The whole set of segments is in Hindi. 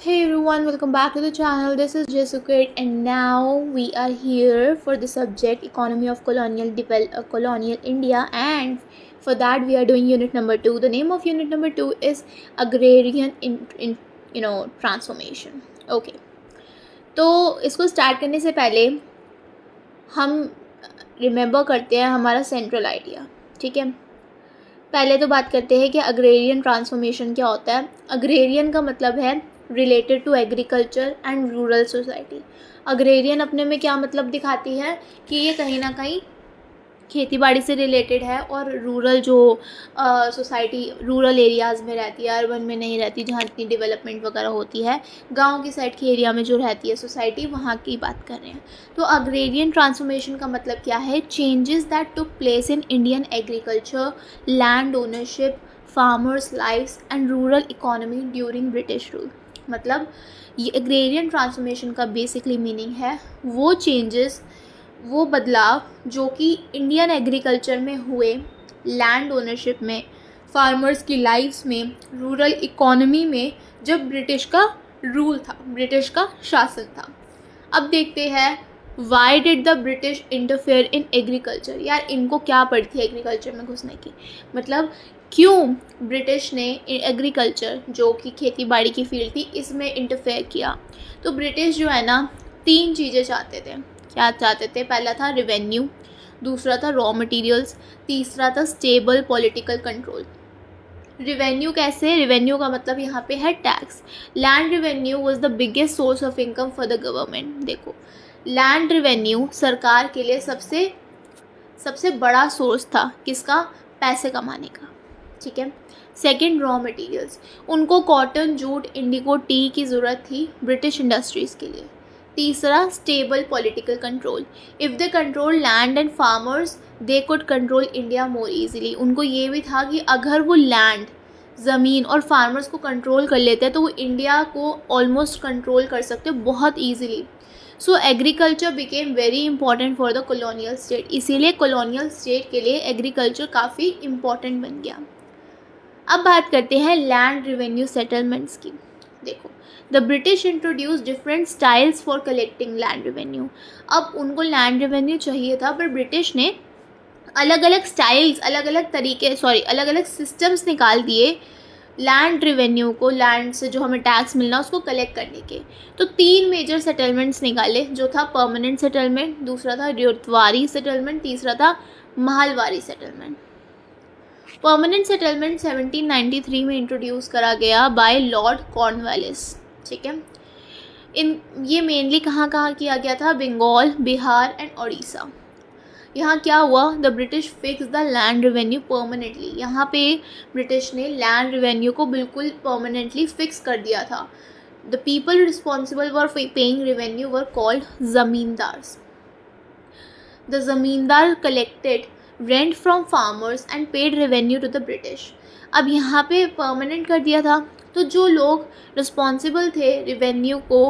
Hey everyone, welcome back to the channel. This is Jessukit, and now we are here for the subject economy of colonial India, and for that we are doing unit number 2. The name of unit number 2 is agrarian transformation. Okay. तो इसको स्टार्ट करने से पहले हम रिमेंबर करते हैं हमारा सेंट्रल आइडिया. ठीक है, पहले तो बात करते हैं कि अग्रेरियन ट्रांसफॉर्मेशन क्या होता है. अग्रेरियन का मतलब है related to agriculture and rural society. Agrarian अपने में क्या मतलब दिखाती है कि ये कहीं ना कहीं खेती बाड़ी से रिलेटेड है, और रूरल जो सोसाइटी रूरल एरियाज़ में रहती है, अर्बन में नहीं रहती, जहाँ इतनी डेवलपमेंट वगैरह होती है, गांव की साइड की एरिया में जो रहती है सोसाइटी, वहाँ की बात कर रहे हैं. तो अग्रेरियन ट्रांसफॉर्मेशन का मतलब क्या है? Changes that took place in Indian agriculture, land ownership, farmers lives and rural economy during British rule. मतलब ये एग्रेरियन ट्रांसफॉर्मेशन का बेसिकली मीनिंग है वो चेंजेस, वो बदलाव जो कि इंडियन एग्रीकल्चर में हुए, लैंड ओनरशिप में, फार्मर्स की लाइफ्स में, रूरल इकोनॉमी में, जब ब्रिटिश का रूल था, ब्रिटिश का शासन था. अब देखते हैं why did the British interfere in agriculture. यार इनको क्या पड़ी थी एग्रीकल्चर में घुसने की? मतलब क्यों ब्रिटिश ने एग्रीकल्चर जो कि खेती बाड़ी की फील्ड थी इसमें इंटरफेयर किया? तो ब्रिटिश जो है ना 3 चीज़ें चाहते थे. क्या चाहते थे? पहला था रिवेन्यू, दूसरा था रॉ मटेरियल्स, तीसरा था स्टेबल पॉलिटिकल कंट्रोल. रिवेन्यू कैसे? रिवेन्यू का मतलब यहाँ पे है tax. Land revenue was the biggest source of income for the government. देखो, लैंड रिवेन्यू सरकार के लिए सबसे बड़ा सोर्स था. किसका? पैसे कमाने का. ठीक है. Second, raw materials. उनको कॉटन, जूट, इंडिगो, टी की ज़रूरत थी ब्रिटिश इंडस्ट्रीज़ के लिए. तीसरा, stable political control. If they control land and farmers they could control India more easily. उनको ये भी था कि अगर वो लैंड, ज़मीन और फार्मर्स को कंट्रोल कर लेते हैं तो वो इंडिया को ऑलमोस्ट कंट्रोल कर सकते बहुत easily. So agriculture became very important for the colonial state. इसीलिए कॉलोनियल स्टेट के लिए एग्रीकल्चर काफ़ी इम्पॉर्टेंट बन गया. अब बात करते हैं लैंड रिवेन्यू सेटलमेंट्स की. देखो, the British introduce different styles for collecting land revenue. अब उनको लैंड रिवेन्यू चाहिए था, पर ब्रिटिश ने अलग अलग स्टाइल्स, अलग अलग सिस्टम्स निकाल दिए लैंड रिवेन्यू को, लैंड से जो हमें टैक्स मिलना उसको कलेक्ट करने के. तो 3 मेजर सेटलमेंट्स निकाले, जो था परमानेंट सेटलमेंट, दूसरा था रियोतवारी सेटलमेंट, तीसरा था महलवारी सेटलमेंट. परमानेंट सेटलमेंट 1793 में इंट्रोड्यूस करा गया बाय लॉर्ड कॉर्नवालिस. ठीक है. ये मेनली कहाँ किया गया था? बंगाल, बिहार एंड उड़ीसा. यहाँ क्या हुआ? The British fix the land revenue permanently. यहाँ पे ब्रिटिश ने लैंड रिवेन्यू को बिल्कुल परमानेंटली फिक्स कर दिया था. The people responsible for paying revenue were called zamindars. The zamindar collected rent from farmers and paid revenue to the British. अब यहाँ पे परमानेंट कर दिया था, तो जो लोग रिस्पॉन्सिबल थे रिवेन्यू को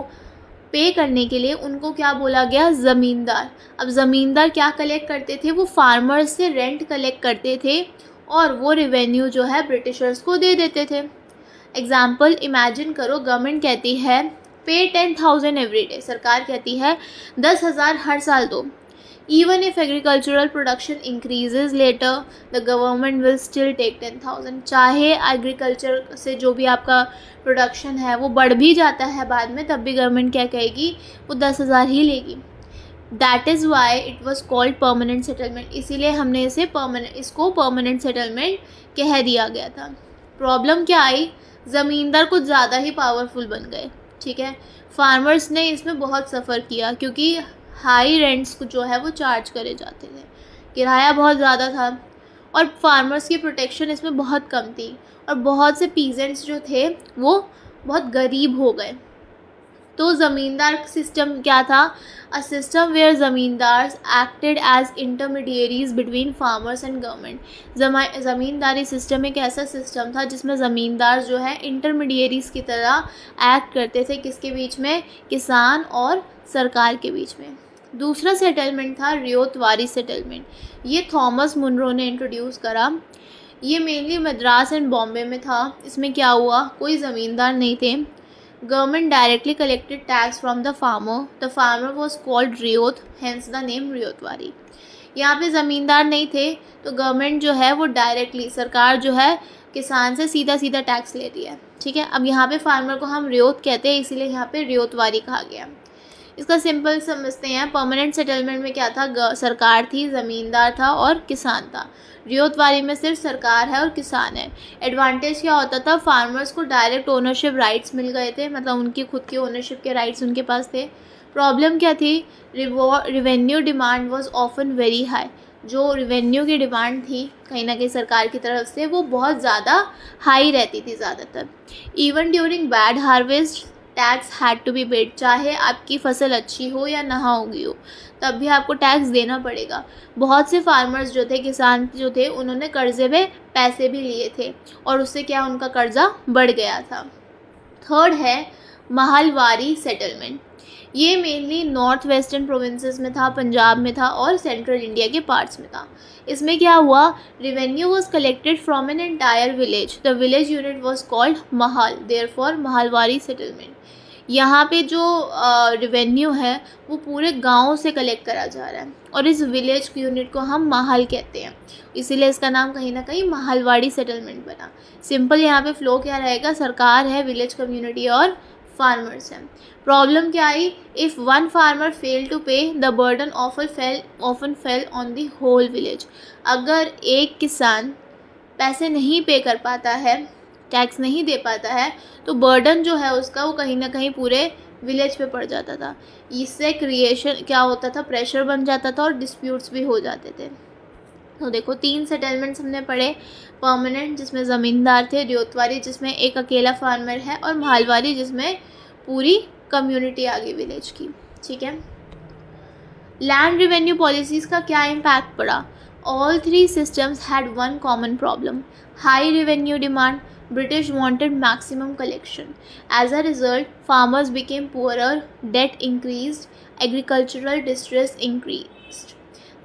पे करने के लिए उनको क्या बोला गया? ज़मींदार. अब ज़मींदार क्या कलेक्ट करते थे? वो फार्मर्स से रेंट कलेक्ट करते थे और वो रिवेन्यू जो है ब्रिटिशर्स को दे देते थे. एग्जाम्पल इमेजिन करो, गवर्नमेंट कहती है पे 10,000 एवरी डे. सरकार कहती है 10,000 हर साल दो. Even if agricultural production increases later, the government will still take 10,000. चाहे एग्रीकल्चर से जो भी आपका प्रोडक्शन है वो बढ़ भी जाता है बाद में, तब भी गवर्नमेंट क्या कहेगी? वो 10,000 ही लेगी. That is why it was called permanent settlement. इसीलिए हमने इसको परमानेंट सेटलमेंट कह दिया गया था. प्रॉब्लम क्या आई? ज़मींदार कुछ ज़्यादा ही पावरफुल बन गए. ठीक है. फार्मर्स ने इसमें बहुत सफ़र किया क्योंकि हाई रेंट्स जो है वो चार्ज करे जाते थे, किराया बहुत ज़्यादा था, और फार्मर्स की प्रोटेक्शन इसमें बहुत कम थी, और बहुत से पीजेंट्स जो थे वो बहुत गरीब हो गए. तो ज़मींदार सिस्टम क्या था? A system where zamindars acted as intermediaries between farmers and government. Zamindari system एक ऐसा सिस्टम था जिसमें ज़मींदार जो है इंटरमीडिएरीज की तरह एक्ट करते थे. किसके बीच में? किसान और सरकार के बीच में. दूसरा सेटलमेंट था रियोतवारी सेटलमेंट. ये थॉमस मुनरो ने इंट्रोड्यूस करा. ये मेनली मद्रास एंड बॉम्बे में था. इसमें क्या हुआ? कोई ज़मींदार नहीं थे, Government directly collected tax from the farmer. The farmer was called ryot, hence the name ryotwari. यहाँ पे ज़मींदार नहीं थे तो गवर्नमेंट जो है वो डायरेक्टली, सरकार जो है किसान से सीधा सीधा टैक्स ले रही है. ठीक है, अब यहाँ पे फार्मर को हम रियोत कहते हैं, इसीलिए यहाँ पे रियोतवारी कहा गया. इसका सिंपल समझते हैं. परमानेंट सेटलमेंट में क्या था, सरकार थी, ज़मींदार था और किसान था. रियोतवारी में सिर्फ सरकार है और किसान है. एडवांटेज क्या होता था, फार्मर्स को डायरेक्ट ओनरशिप राइट्स मिल गए थे, मतलब उनकी खुद की ओनरशिप के राइट्स उनके पास थे. प्रॉब्लम क्या थी, revenue demand was often very high. जो रिवेन्यू की डिमांड थी कहीं ना कहीं सरकार की तरफ से वो बहुत ज़्यादा हाई रहती थी ज़्यादातर. Even during bad harvest tax had to be paid. चाहे आपकी फसल अच्छी हो या ना होगी हो तब भी आपको टैक्स देना पड़ेगा. बहुत से फार्मर्स जो थे, किसान जो थे, उन्होंने कर्जे में पैसे भी लिए थे और उससे क्या उनका कर्जा बढ़ गया था. थर्ड है महलवारी सेटलमेंट. ये मेनली नॉर्थ वेस्टर्न प्रोविंसेस में था, पंजाब में था और सेंट्रल इंडिया के पार्ट्स में था. इसमें क्या हुआ, revenue was collected from an entire village. The village unit was called Mahal, therefore Mahalwari settlement. यहाँ पे जो रिवेन्यू है वो पूरे गांव से कलेक्ट करा जा रहा है और इस विलेज यूनिट को हम महल कहते हैं, इसीलिए इसका नाम कहीं ना कहीं महलवाड़ी सेटलमेंट बना. सिंपल यहाँ पे फ्लो क्या रहेगा, सरकार है, विलेज कम्युनिटी और फार्मर्स हैं. प्रॉब्लम क्या आई, if one farmer fail to pay the burden often fell on the whole village. अगर एक किसान पैसे नहीं पे कर पाता है, टैक्स नहीं दे पाता है, तो बर्डन जो है उसका वो कहीं ना कहीं पूरे विलेज पे पड़ जाता था. इससे क्रिएशन क्या होता था, प्रेशर बन जाता था और डिस्प्यूट्स भी हो जाते थे. तो देखो 3 सेटलमेंट्स हमने पढ़े. परमानेंट जिसमें ज़मींदार थे, रियोतवारी जिसमें एक अकेला फार्मर है और महलवारी जिसमें पूरी कम्युनिटी आ गई विलेज की. ठीक है, लैंड रेवेन्यू पॉलिसीज़ का क्या इम्पैक्ट पड़ा. All 3 systems had one common problem, high revenue demand. British wanted maximum collection. As a result, farmers became poorer, debt increased, agricultural distress increased.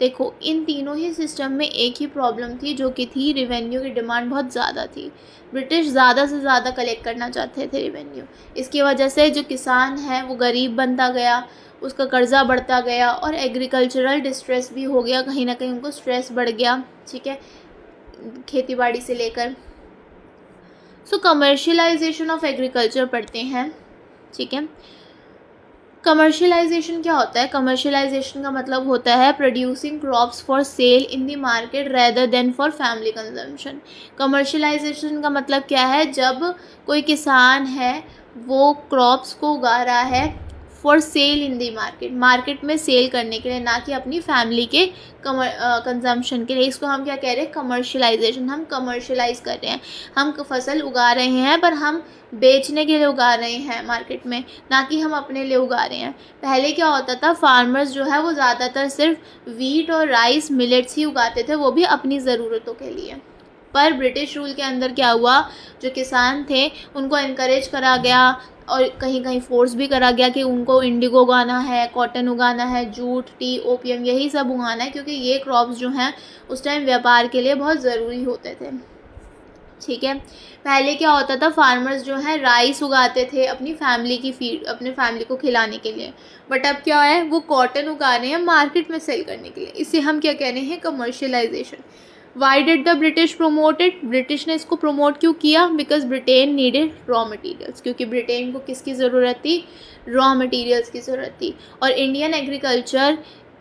देखो इन तीनों ही सिस्टम में एक ही प्रॉब्लम थी जो कि थी रिवेन्यू की डिमांड बहुत ज़्यादा थी. ब्रिटिश ज़्यादा से ज़्यादा कलेक्ट करना चाहते थे रिवेन्यू. इसकी वजह से जो किसान है वो गरीब बनता गया, उसका कर्जा बढ़ता गया और एग्रीकल्चरल डिस्ट्रेस भी हो गया, कहीं ना कहीं उनको स्ट्रेस बढ़ गया. ठीक है, खेती बाड़ी से लेकर. सो कमर्शियलाइजेशन ऑफ एग्रीकल्चर पढ़ते हैं. ठीक है, कमर्शियलाइजेशन क्या होता है, कमर्शियलाइजेशन का मतलब होता है producing crops for sale in the market rather than for family consumption. Commercialisation का मतलब क्या है, जब कोई किसान है वो क्रॉप्स को उगा रहा है for sale in the market, market में सेल करने के लिए, ना कि अपनी फैमिली के कंजम्पशन के लिए. इसको हम क्या कह रहे हैं, कमर्शियलाइजेशन. हम कमर्शियलाइज कर रहे हैं, हम फसल उगा रहे हैं पर हम बेचने के लिए उगा रहे हैं मार्केट में, ना कि हम अपने लिए उगा रहे हैं. पहले क्या होता था, फार्मर्स जो है वो ज़्यादातर सिर्फ वीट और राइस मिलेट्स ही उगाते थे, वो भी अपनी ज़रूरतों के लिए. पर ब्रिटिश रूल के अंदर क्या हुआ, जो किसान थे उनको इनकरेज करा गया और कहीं कहीं फोर्स भी करा गया कि उनको इंडिगो उगाना है, कॉटन उगाना है, जूट, टी, ओपियम, यही सब उगाना है, क्योंकि ये क्रॉप्स जो हैं उस टाइम व्यापार के लिए बहुत ज़रूरी होते थे. ठीक है, पहले क्या होता था, फार्मर्स जो है राइस उगाते थे अपनी फैमिली की फीड, अपने फैमिली को खिलाने के लिए. बट अब क्या है, वो कॉटन उगा रहे हैं मार्केट में सेल करने के लिए. इसे हम क्या कह रहे हैं, commercialisation. Why did the British promote it, British ने इसको प्रमोट क्यों किया, because Britain needed raw materials, क्योंकि ब्रिटेन को किसकी ज़रूरत थी, रॉ मटेरियल्स की ज़रूरत थी. और इंडियन एग्रीकल्चर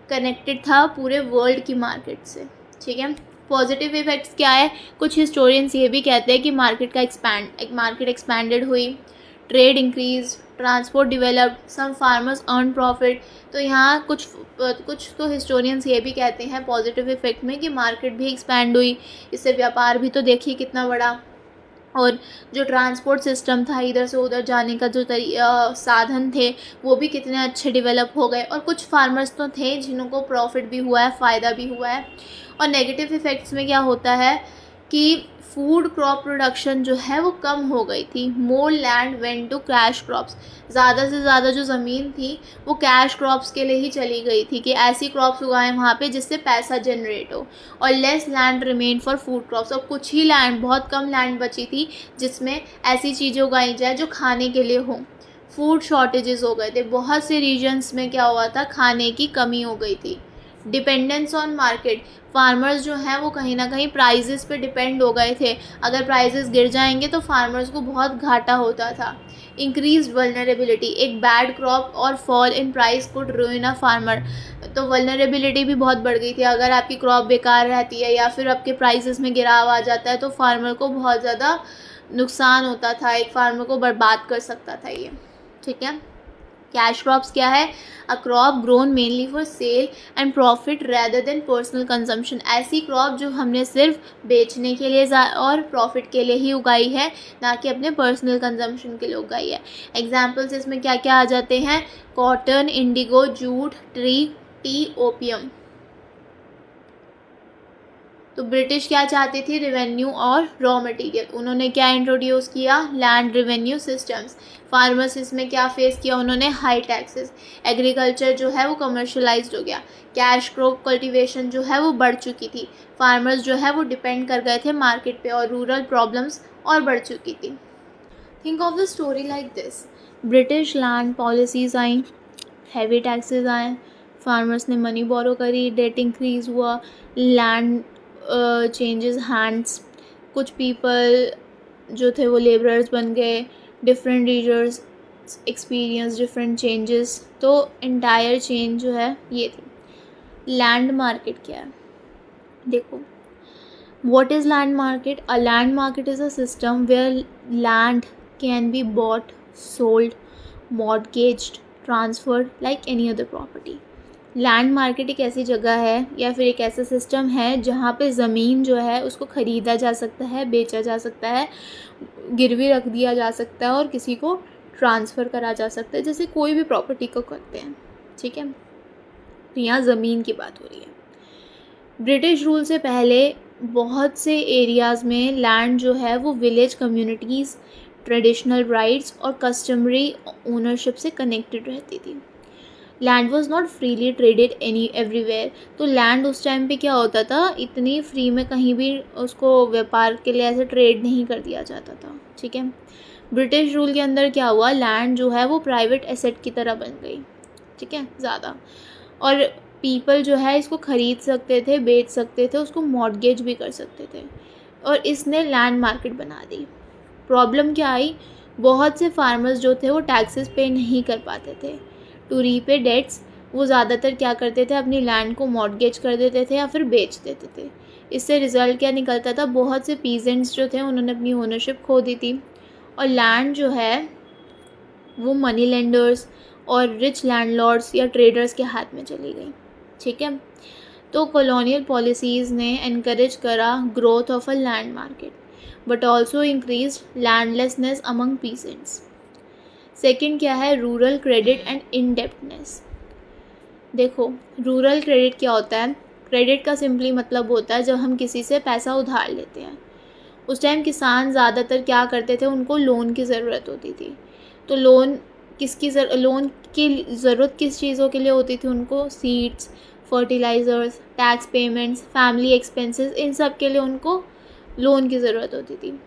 कनेक्टेड था पूरे वर्ल्ड की मार्केट से. ठीक है, पॉजिटिव इफेक्ट्स क्या है, कुछ हिस्टोरियंस ये भी कहते हैं कि मार्केट एक्सपैंडेड हुई, ट्रेड इंक्रीज, ट्रांसपोर्ट डेवलप्ड, सम फार्मर्स अर्न प्रॉफिट. तो यहाँ कुछ तो हिस्टोरियंस ये भी कहते हैं पॉजिटिव इफेक्ट में कि मार्केट भी एक्सपैंड हुई, इससे व्यापार भी तो देखिए कितना बड़ा, और जो ट्रांसपोर्ट सिस्टम था इधर से उधर जाने का जो साधन थे वो भी कितने अच्छे डेवलप हो गए. और कुछ फार्मर्स तो थे जिनको प्रॉफिट भी हुआ है, फ़ायदा भी हुआ है. और नेगेटिव इफ़ेक्ट्स में क्या होता है कि फूड क्रॉप प्रोडक्शन जो है वो कम हो गई थी. More land went to cash crops, ज़्यादा से ज़्यादा जो ज़मीन थी वो कैश क्रॉप्स के लिए ही चली गई थी कि ऐसी क्रॉप्स उगाएं वहाँ पे जिससे पैसा जनरेट हो. और less land remain for food crops, और कुछ ही लैंड, बहुत कम लैंड बची थी जिसमें ऐसी चीज़ें उगाई जाए जो खाने के लिए हो. फूड शॉर्टेजेस हो गए थे, बहुत से रीजन्स में क्या हुआ था, खाने की कमी हो गई थी। डिपेंडेंस ऑन मार्केट, फार्मर्स जो हैं वो कहीं ना कहीं प्राइजेस पे डिपेंड हो गए थे, अगर प्राइजेस गिर जाएंगे तो फार्मर्स को बहुत घाटा होता था। इंक्रीज वल्नरेबिलिटी, एक बैड क्रॉप और fall in price could रूइन a farmer, तो वल्नरेबिलिटी भी बहुत बढ़ गई थी। अगर आपकी क्रॉप बेकार रहती है या फिर आपके प्राइसेस में गिराव आ जाता है तो फार्मर को बहुत ज़्यादा नुकसान होता था, एक फार्मर को बर्बाद कर सकता था ये, ठीक है। कैश क्रॉप्स क्या है, a crop grown mainly for sale and profit rather than personal consumption, ऐसी क्रॉप जो हमने सिर्फ बेचने के लिए और प्रॉफिट के लिए ही उगाई है, ना कि अपने पर्सनल कंजम्पशन के लिए उगाई है। एग्जाम्पल्स इसमें क्या क्या आ जाते हैं, cotton, Indigo, jute, tree, T, opium. तो ब्रिटिश क्या चाहती थी, रेवेन्यू और रॉ मटेरियल। उन्होंने क्या इंट्रोड्यूस किया, लैंड रेवेन्यू सिस्टम्स। फार्मर्स इसमें क्या फेस किया उन्होंने, हाई टैक्सेस। एग्रीकल्चर जो है वो कमर्शलाइज्ड हो गया। कैश क्रॉप कल्टीवेशन जो है वो बढ़ चुकी थी, फार्मर्स जो है वो डिपेंड कर गए थे मार्केट पे, और रूरल प्रॉब्लम्स और बढ़ चुकी थी। Think of the story like this, British land policies I, heavy taxes आए, फार्मर्स ने मनी बोरो करी, डेट इंक्रीज हुआ, लैंड चेंजेस हैंड्स, कुछ पीपल जो थे वो लेबरर्स बन गए, डिफरेंट रीजर्स एक्सपीरियंस डिफरेंट चेंजेस। तो एंटायर चेंज जो है ये थी। लैंड मार्केट क्या है, देखो, what is land market? A land market is a system where land can be bought, sold, mortgaged, transferred like any other property. Land market एक ऐसी जगह है या फिर एक ऐसा सिस्टम है जहाँ पे ज़मीन जो है उसको ख़रीदा जा सकता है, बेचा जा सकता है, गिरवी रख दिया जा सकता है और किसी को ट्रांसफ़र करा जा सकता है, जैसे कोई भी प्रॉपर्टी को करते हैं, ठीक है। तो यहाँ ज़मीन की बात हो रही है। ब्रिटिश रूल से पहले बहुत से एरियाज़ में लैंड जो है वो विलेज कम्युनिटीज़, ट्रेडिशनल राइट्स और कस्टमरी ओनरशिप से कनेक्टेड रहती थी। Land was not freely traded everywhere, तो लैंड उस टाइम पे क्या होता था, इतनी फ्री में कहीं भी उसको व्यापार के लिए ऐसे ट्रेड नहीं कर दिया जाता था, ठीक है। ब्रिटिश रूल के अंदर क्या हुआ, लैंड जो है वो प्राइवेट एसेट की तरह बन गई, ठीक है, ज़्यादा, और पीपल जो है इसको ख़रीद सकते थे, बेच सकते थे, उसको मॉर्गेज भी कर सकते थे, और इसने लैंड मार्केट बना दी। प्रॉब्लम क्या आई, बहुत से फार्मर्स जो थे वो टैक्सेस पे नहीं कर पाते थे। टू रीपे डेट्स, वो ज़्यादातर क्या करते थे, अपनी लैंड को मॉर्गेज कर देते थे या फिर बेच देते थे। इससे रिज़ल्ट क्या निकलता था, बहुत से पीजेंट्स जो थे उन्होंने अपनी ओनरशिप खो दी थी, और लैंड जो है वो मनी लेंडर्स और रिच लैंडलॉर्ड्स या ट्रेडर्स के हाथ में चली गई, ठीक है। तो कॉलोनियल पॉलिसीज़ ने एनकरेज करा growth of a land market, but also increase landlessness among peasants. Second क्या है, रूरल क्रेडिट एंड इनडेप्टनेस। देखो, रूरल क्रेडिट क्या होता है, क्रेडिट का सिंपली मतलब होता है जब हम किसी से पैसा उधार लेते हैं। उस टाइम किसान ज़्यादातर क्या करते थे, उनको लोन की ज़रूरत होती थी, तो लोन की ज़रूरत किस चीज़ों के लिए होती थी उनको, seeds, fertilisers, tax payments, family expenses, इन सब के लिए उनको लोन की ज़रूरत होती थी।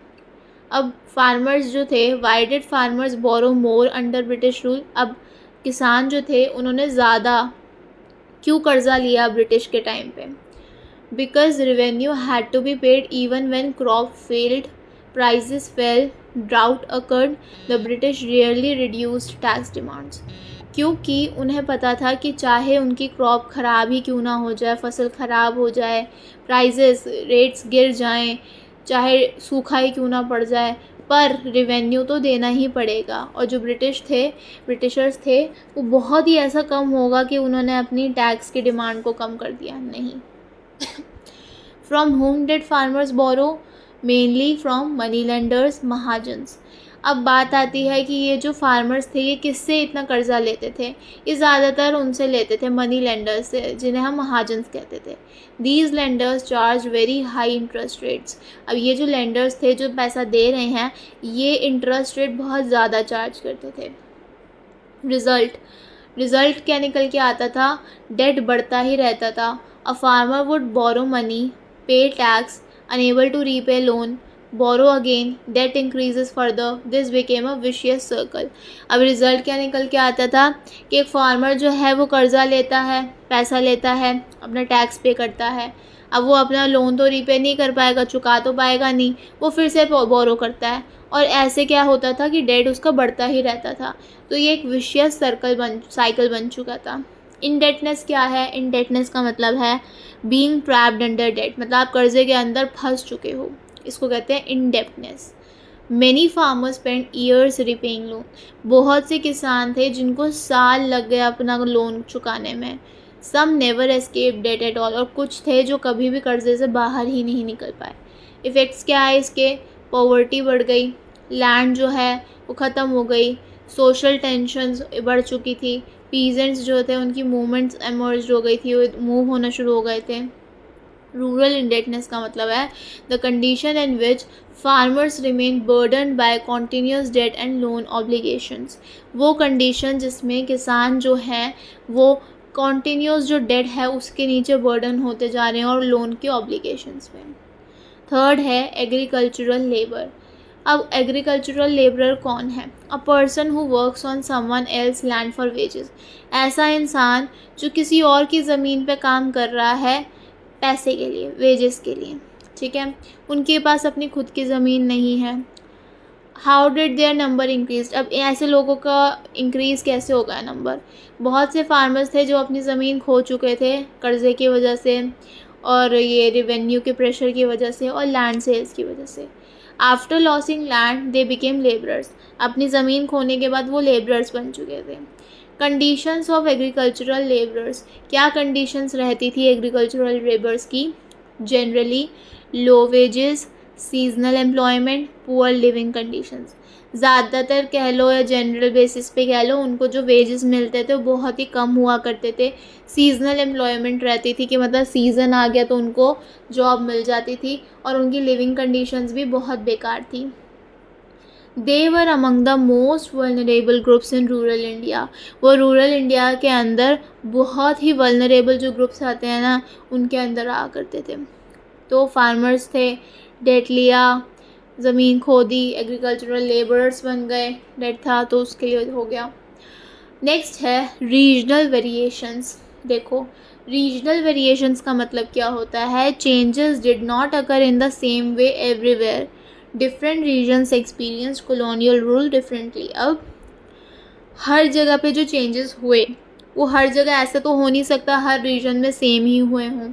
अब फार्मर्स जो थे, why did farmers borrow more under British rule, अब किसान जो थे उन्होंने ज़्यादा क्यों कर्जा लिया ब्रिटिश के टाइम पे, because revenue had to be paid even when crop failed, prices fell, drought occurred, the British rarely reduced tax demands. क्योंकि उन्हें पता था कि चाहे उनकी क्रॉप ख़राब ही क्यों ना हो जाए, फसल ख़राब हो जाए, प्राइजेस रेट्स गिर जाएं, चाहे सूखा ही क्यों ना पड़ जाए, पर रेवेन्यू तो देना ही पड़ेगा। और जो ब्रिटिशर्स थे वो बहुत ही ऐसा कम होगा कि उन्होंने अपनी टैक्स की डिमांड को कम कर दिया, नहीं। From whom did farmers borrow, mainly from money lenders, महाजन्स। अब बात आती है कि ये जो फार्मर्स थे ये किससे इतना कर्जा लेते थे, ये ज़्यादातर उनसे लेते थे, मनी लेंडर्स से, जिन्हें हम महाजन्स कहते थे। These lenders charge very high interest rates. अब ये जो लेंडर्स थे जो पैसा दे रहे हैं, ये इंटरेस्ट रेट बहुत ज़्यादा चार्ज करते थे। रिज़ल्ट क्या निकल के आता था, डेट बढ़ता ही रहता था। A farmer would borrow money, pay tax, unable to repay loan, borrow again, debt increases further, this became a vicious circle. अब रिजल्ट क्या निकल के आता था कि एक फार्मर जो है वो कर्जा लेता है, पैसा लेता है, अपना टैक्स पे करता है। अब वो अपना लोन तो रीपे नहीं कर पाएगा, चुका तो पाएगा नहीं, वो फिर से बोरो करता है, और ऐसे क्या होता था कि डेट उसका बढ़ता ही रहता था। तो ये एक विशियस साइकिल बन चुका था। इनडेटनेस क्या है? इनडेटनेस का मतलब है बीइंग ट्रैप्ड अंडर डेट, मतलब आप कर्जे के अंदर फंस चुके हो, इसको कहते हैं indebtedness. Many farmers spend years repaying loan, बहुत से किसान थे जिनको साल लग गए अपना लोन चुकाने में। Some never escape debt at all, और कुछ थे जो कभी भी कर्जे से बाहर ही नहीं निकल पाए। इफ़ेक्ट्स क्या है इसके? पॉवर्टी बढ़ गई, लैंड जो है वो ख़त्म हो गई, सोशल टेंशन्स बढ़ चुकी थी, पीजेंट्स जो थे उनकी मूवमेंट्स एमर्ज हो गई थी, वो मूव होना शुरू हो गए थे। रूरल इंडेटनेस का मतलब है the condition in which farmers remain burden by continuous debt and loan obligations, वो कंडीशन जिसमें किसान जो हैं वो कॉन्टीन्यूस जो डेट है उसके नीचे बर्डन होते जा रहे हैं और लोन के ऑब्लिगेशंस में। थर्ड है एग्रीकल्चरल लेबर। अब एग्रीकल्चरल लेबरर कौन है? A person who works on someone else land for wages, ऐसा इंसान जो किसी और की ज़मीन पे काम कर रहा है पैसे के लिए, वेजेस के लिए, ठीक है, उनके पास अपनी खुद की ज़मीन नहीं है। How did their number increase, अब ऐसे लोगों का इंक्रीज़ कैसे होगा नंबर? बहुत से फार्मर्स थे जो अपनी ज़मीन खो चुके थे कर्ज़े की वजह से, और ये रेवेन्यू के प्रेशर की वजह से, और लैंड सेल्स की वजह से। After losing land they became labourers, अपनी ज़मीन खोने के बाद वो लेबरर्स बन चुके थे। कंडीशंस ऑफ एग्रीकल्चरल लेबरर्स, क्या कंडीशंस रहती थी एग्रीकल्चरल लेबर्स की? Generally low wages, seasonal employment, poor leaving conditions. ज़्यादातर कह लो या जनरल बेसिस पे कह लो, उनको जो वेजेस मिलते थे वो बहुत ही कम हुआ करते थे। सीजनल एम्प्लॉयमेंट रहती थी कि मतलब सीज़न आ गया तो उनको जॉब मिल जाती थी, और उनकी लिविंग कंडीशंस भी बहुत बेकार थी। They were among the most vulnerable groups in rural India, वो रूरल इंडिया के अंदर बहुत ही वल्नरेबल जो ग्रुप्स आते हैं ना उनके अंदर आ करते थे। तो फार्मर्स थे, डेट लिया, ज़मीन खो दी, एग्रीकल्चरल लेबरर्स बन गए, डेट था तो उसके लिए हो गया। नेक्स्ट है रीजनल वेरिएशंस। देखो रीजनल वेरिएशंस का मतलब क्या होता है? Changes did not occur in the same way everywhere, different regions experience colonial rule differently. अब हर जगह पे जो चेंजेस हुए वो हर जगह ऐसे तो हो नहीं सकता हर रीजन में सेम ही हुए हों।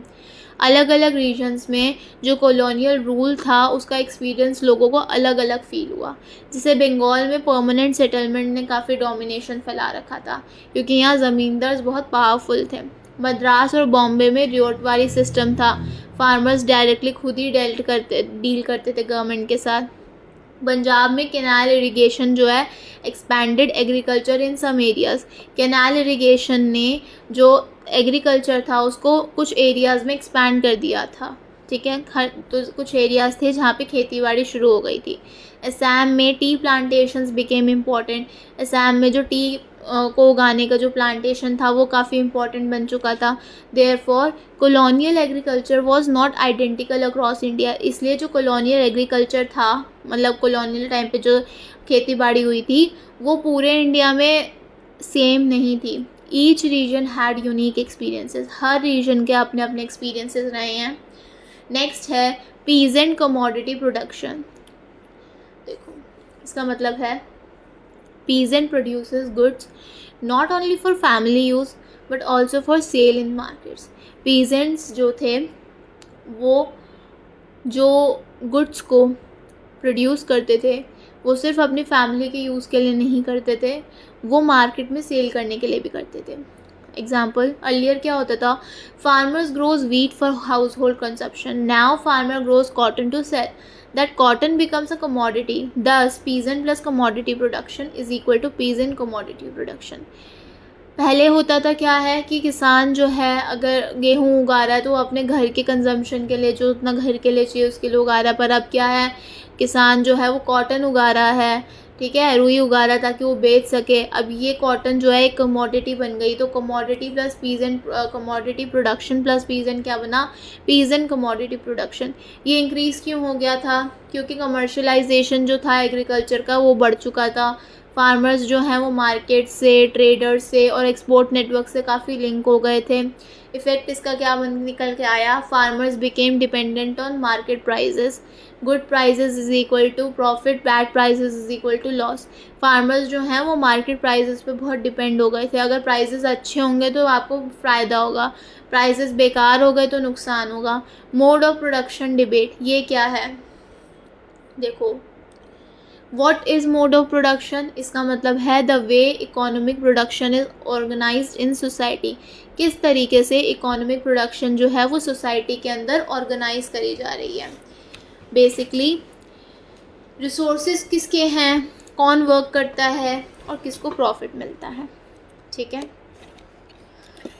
अलग अलग रीजन्स में जो कॉलोनियल रूल था उसका एक्सपीरियंस लोगों को अलग अलग फील हुआ। जैसे बंगाल में परमानेंट सेटलमेंट ने काफ़ी डोमिनेशन फैला रखा था क्योंकि यहाँ ज़मींदार बहुत पावरफुल थे। मद्रास और बॉम्बे में रियोटवारी सिस्टम था, फार्मर्स डायरेक्टली खुद ही डील करते थे गवर्नमेंट के साथ। पंजाब में कैनाल इरिगेशन जो है expanded agriculture in some areas, canal irrigation ने जो एग्रीकल्चर था उसको कुछ एरियाज़ में एक्सपैंड कर दिया था, ठीक है। तो कुछ एरियाज़ थे जहाँ पे खेतीबाड़ी शुरू हो गई थी। असम में T plantations became important, Assam में जो टी को उगाने का जो प्लांटेशन था वो काफ़ी इम्पॉर्टेंट बन चुका था। Therefore colonial agriculture was not identical across India, इसलिए जो कॉलोनियल एग्रीकल्चर था मतलब कॉलोनियल टाइम पे जो खेती बाड़ी हुई थी वो पूरे इंडिया में सेम नहीं थी। Each region had unique experiences, हर रीजन के अपने अपने एक्सपीरियंसेस रहे हैं। नेक्स्ट है पीजेंट कमोडिटी प्रोडक्शन। देखो इसका मतलब है peasant produces goods not only for family use but also for sale in markets. peasants जो थे वो जो गुड्स को प्रोड्यूस करते थे वो सिर्फ अपनी फैमिली के यूज़ के लिए नहीं करते थे, वो मार्केट में सेल करने के लिए भी करते थे। एग्जाम्पल, अर्लियर क्या होता था? Farmers grows wheat for household consumption, now farmer grows cotton to sell, that cotton becomes a commodity, thus peasant plus commodity production is equal to peasant commodity production. पहले होता था क्या है कि किसान जो है अगर गेहूँ उगा रहा है तो वो अपने घर के कंजम्पशन के लिए जो उतना घर के लिए चाहिए उसके लिए उगा रहा है, पर अब क्या है किसान जो है वो कॉटन उगा रहा है ठीक है, रुई उगा रहा ताकि वो बेच सके। अब ये कॉटन जो है एक कमोडिटी बन गई, तो commodity plus peasant, commodity production plus peasant क्या बना, पीजेंट कमोडिटी प्रोडक्शन। ये इंक्रीज़ क्यों हो गया था, क्योंकि कमर्शलाइजेशन जो था एग्रीकल्चर का वो बढ़ चुका था। फार्मर्स जो हैं वो मार्केट से, ट्रेडर्स से और एक्सपोर्ट नेटवर्क से काफ़ी लिंक हो गए थे। इफ़ेक्ट इसका क्या निकल के आया, farmers became dependent on market prices, good prices is equal to profit, bad prices is equal to loss. Farmers जो हैं वो मार्केट प्राइजेस पे बहुत डिपेंड हो गए थे। अगर प्राइजेस अच्छे होंगे तो आपको फ़ायदा होगा, प्राइजेस बेकार हो गए तो नुकसान होगा। मोड ऑफ प्रोडक्शन डिबेट, ये क्या है, देखो what is mode of production, इसका मतलब है the way economic production is organised in society. किस तरीके से इकोनॉमिक प्रोडक्शन जो है वो सोसाइटी के अंदर ऑर्गेनाइज करी जा रही है। बेसिकली रिसोर्सेज किसके हैं, कौन वर्क करता है और किसको प्रॉफिट मिलता है। ठीक है,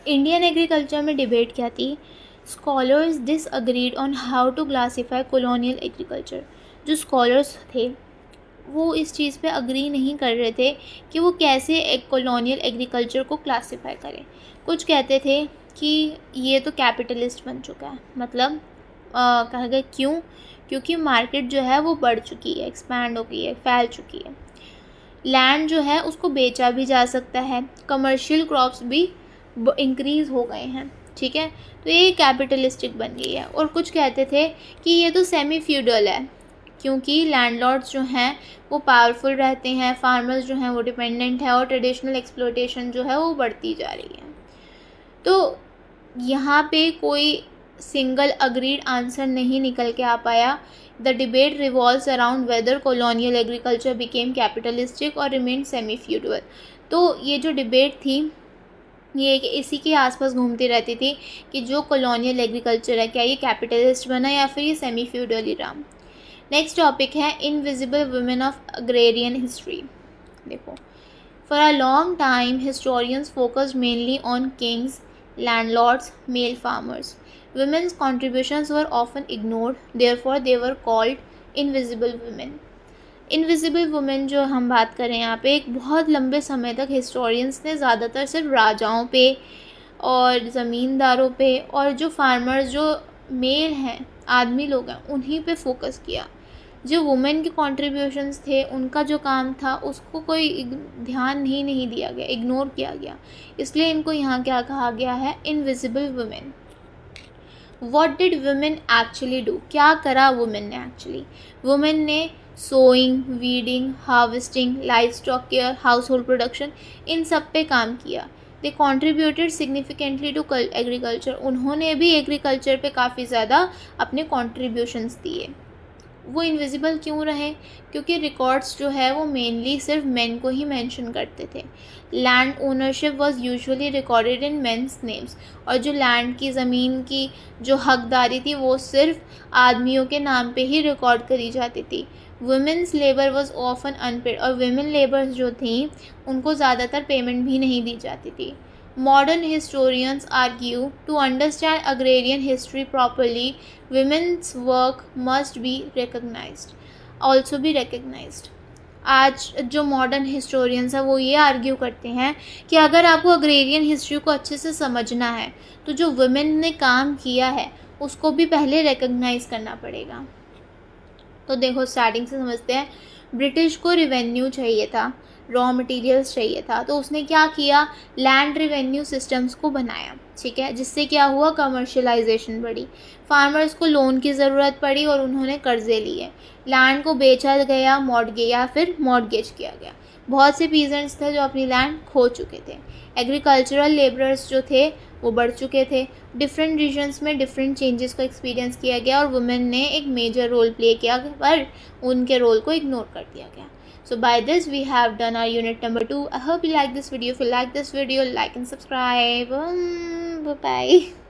इंडियन एग्रीकल्चर में डिबेट क्या थी, scholars disagreed on how to classify colonial agriculture. जो स्कॉलर्स थे वो इस चीज़ पे अग्री नहीं कर रहे थे कि वो कैसे एक कॉलोनियल एग्रीकल्चर को क्लासिफाई करें। कुछ कहते थे कि ये तो कैपिटलिस्ट बन चुका है, मतलब कहा गया क्यों, क्योंकि मार्केट जो है वो बढ़ चुकी है, एक्सपैंड हो गई है, फैल चुकी है। लैंड जो है उसको बेचा भी जा सकता है, कमर्शियल क्रॉप्स भी इंक्रीज़ हो गए हैं। ठीक है, तो ये कैपिटलिस्टिक बन गई है। और कुछ कहते थे कि ये तो सेमी फ्यूडल है, क्योंकि लैंडलॉर्ड्स जो हैं वो पावरफुल रहते हैं, फार्मर्स जो हैं वो डिपेंडेंट है और ट्रेडिशनल एक्सप्लॉयटेशन जो है वो बढ़ती जा रही है। तो यहाँ पे कोई सिंगल अग्रीड आंसर नहीं निकल के आ पाया। The debate revolves around whether colonial agriculture became capitalistic और रिमेन सेमी फ्यूडल। तो ये जो डिबेट थी ये इसी के आसपास घूमती रहती थी कि जो कॉलोनियल एग्रीकल्चर है क्या ये कैपिटलिस्ट बना या फिर ये सेमी फ्यूडल ही रहा। नेक्स्ट टॉपिक है invisible women of agrarian history. देखो, for a long time historians focused mainly on kings, landlords, male farmers. Women's contributions were often ignored, therefore they were called invisible women. Invisible women जो हम बात करें यहाँ पे, एक बहुत लंबे समय तक हिस्टोरियंस ने ज़्यादातर सिर्फ राजाओं पे और ज़मींदारों पे और जो फार्मर्स जो मेल हैं, आदमी लोग हैं, उन्हीं पे फोकस किया। जो वुमेन के कॉन्ट्रीब्यूशंस थे, उनका जो काम था उसको कोई ध्यान नहीं दिया गया, इग्नोर किया गया, इसलिए इनको यहाँ क्या कहा गया है, invisible women. What did women actually do, क्या करा वुमेन ने एक्चुअली, वुमेन ने sowing, weeding, harvesting, livestock care, household production, इन सब पे काम किया। They contributed significantly to agriculture, उन्होंने भी एग्रीकल्चर पे काफ़ी ज़्यादा अपने कॉन्ट्रीब्यूशंस दिए। वो इनविजिबल क्यों रहे, क्योंकि रिकॉर्ड्स जो है वो मेनली सिर्फ मेन को ही मेंशन करते थे। Land ownership was usually recorded in men's names, और जो लैंड की, ज़मीन की जो हकदारी थी वो सिर्फ आदमियों के नाम पे ही रिकॉर्ड करी जाती थी। Women's labour was often unpaid, और वुमेन लेबर्स जो थी उनको ज़्यादातर पेमेंट भी नहीं दी जाती थी। Modern historians argue to understand agrarian history properly, women's work must be recognized, also be recognized. आज जो मॉडर्न हिस्टोरियंस हैं वो ये आर्ग्यू करते हैं कि अगर आपको अग्रेरियन हिस्ट्री को अच्छे से समझना है तो जो वुमेन ने काम किया है उसको भी पहले रिकग्नाइज करना पड़ेगा। तो देखो, स्टार्टिंग से समझते हैं। ब्रिटिश को रिवेन्यू चाहिए था, रॉ मटेरियल्स चाहिए था, तो उसने क्या किया, लैंड रिवेन्यू सिस्टम्स को बनाया। ठीक है, जिससे क्या हुआ, कमर्शियलाइजेशन बढ़ी, फार्मर्स को लोन की ज़रूरत पड़ी और उन्होंने कर्जे लिए, लैंड को बेचा गया, मॉर्गेज किया गया। बहुत से पीजेंट्स थे जो अपनी लैंड खो चुके थे। एग्रीकल्चरल लेबरर्स जो थे वो बढ़ चुके थे। डिफरेंट रीजन्स में डिफरेंट चेंजेस को एक्सपीरियंस किया गया और वुमेन ने एक मेजर रोल प्ले किया, पर उनके रोल को इग्नोर कर दिया गया। So by this we have done our unit number 2. I hope you like this video. If you like this video, like and subscribe. Bye bye.